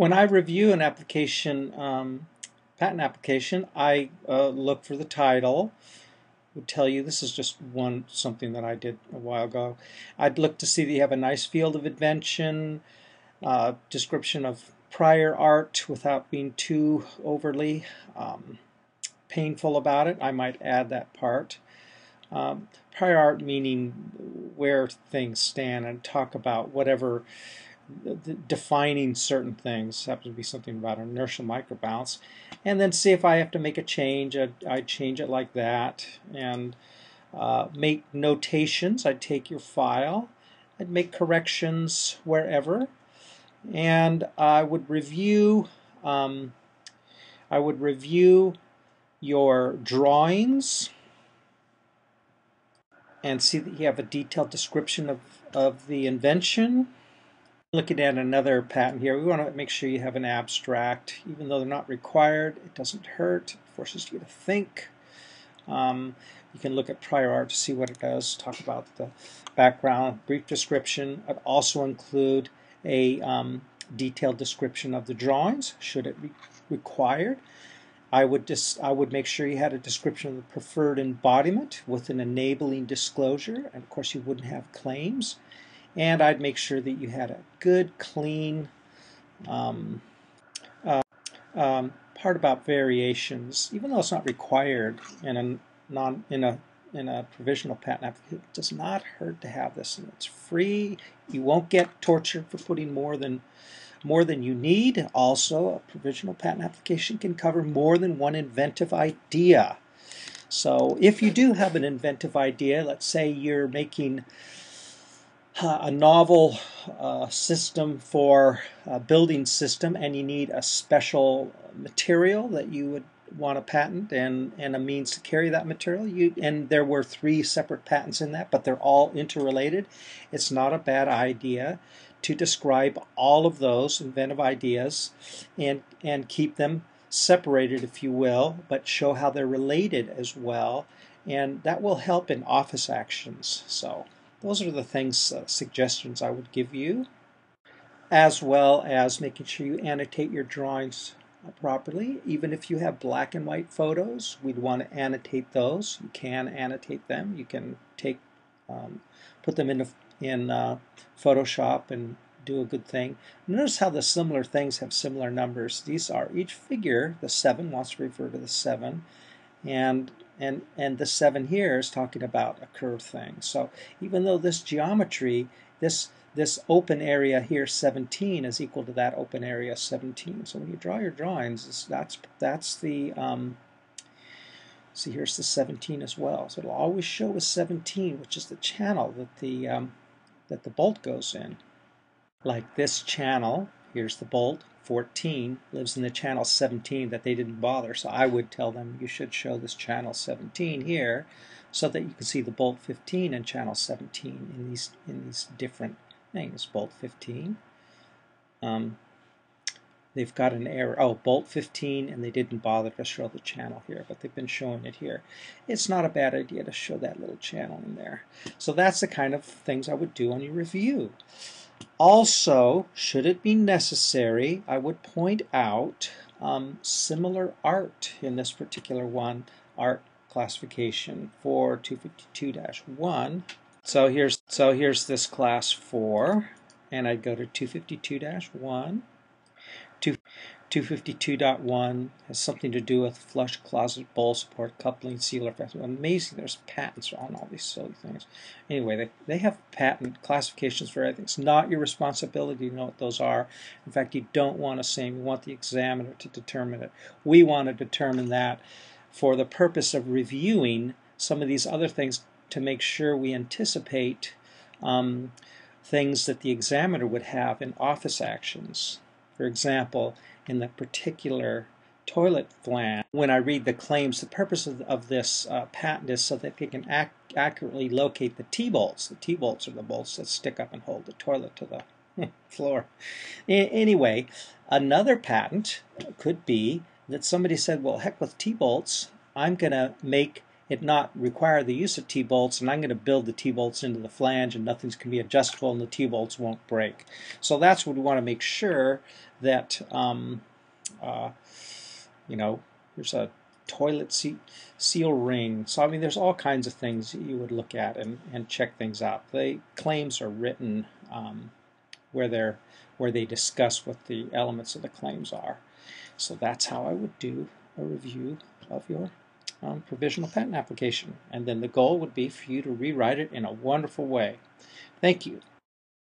When I review an application, patent application, I look for the title. Would tell you this is just something that I did a while ago. I'd look to see that you have a nice field of invention, description of prior art without being too overly painful about it. I might add that part. Prior art meaning where things stand and talk about whatever defining certain things. Happens to be something about inertial microbalance, and then see if I have to make a change. I'd change it like that, and make notations. I'd take your file, I'd make corrections wherever, and I would review your drawings and see that you have a detailed description of the invention. Looking at another patent here, we want to make sure you have an abstract. Even though they're not required, it doesn't hurt. It forces you to think. You can look at prior art to see what it does, talk about the background, brief description. I'd also include a detailed description of the drawings, should it be required. I would make sure you had a description of the preferred embodiment with an enabling disclosure, and of course you wouldn't have claims. And I'd make sure that you had a good, clean part about variations, even though it's not required in a provisional patent application. It does not hurt to have this, and it's free. You won't get tortured for putting more than you need. Also, a provisional patent application can cover more than one inventive idea. So if you do have an inventive idea, let's say you're making a novel system for a building system, and you need a special material that you would want to patent and a means to carry that material. And there were 3 separate patents in that, but they're all interrelated. It's not a bad idea to describe all of those inventive ideas and keep them separated, if you will, but show how they're related as well, and that will help in office actions. So those are the things, suggestions I would give you, as well as making sure you annotate your drawings properly. Even if you have black and white photos, we'd want to annotate those. You can annotate them. You can put them in Photoshop and do a good thing. Notice how the similar things have similar numbers. These are each figure. The 7 wants to refer to the 7, and the 7 here is talking about a curved thing. So even though this geometry, this open area here 17 is equal to that open area 17. So when you draw your drawings, that's the see, here's the 17 as well. So it'll always show as 17, which is the channel that the bolt goes in. Like this channel, here's the bolt, 14 lives in the channel 17 that they didn't bother. So I would tell them you should show this channel 17 here, so that you can see the bolt 15 and channel 17 in these different things. Bolt 15. They've got an error. Oh, bolt 15, and they didn't bother to show the channel here, but they've been showing it here. It's not a bad idea to show that little channel in there. So that's the kind of things I would do on your review. Also, should it be necessary, I would point out similar art in this particular art classification for 252-1. So here's this class 4, and I'd go to 252-1. 252.1 has something to do with flush closet bowl support, coupling, sealer. Amazing, there's patents on all these silly things. Anyway, they have patent classifications for everything. It's not your responsibility to know what those are. In fact, you don't want to say them. You want the examiner to determine it. We want to determine that for the purpose of reviewing some of these other things to make sure we anticipate things that the examiner would have in office actions. For example, in the particular toilet flange, when I read the claims, the purpose of this patent is so that they can accurately locate the T-bolts. The T-bolts are the bolts that stick up and hold the toilet to the floor. Anyway, another patent could be that somebody said, well, heck with T-bolts, I'm going to make it not require the use of T-bolts, and I'm going to build the T-bolts into the flange, and nothing's going to be adjustable, and the T-bolts won't break. So that's what we want to make sure that, you know, there's a toilet seal ring. So I mean, there's all kinds of things that you would look at and check things out. The claims are written where they discuss what the elements of the claims are. So that's how I would do a review of your provisional patent application. And then the goal would be for you to rewrite it in a wonderful way. Thank you.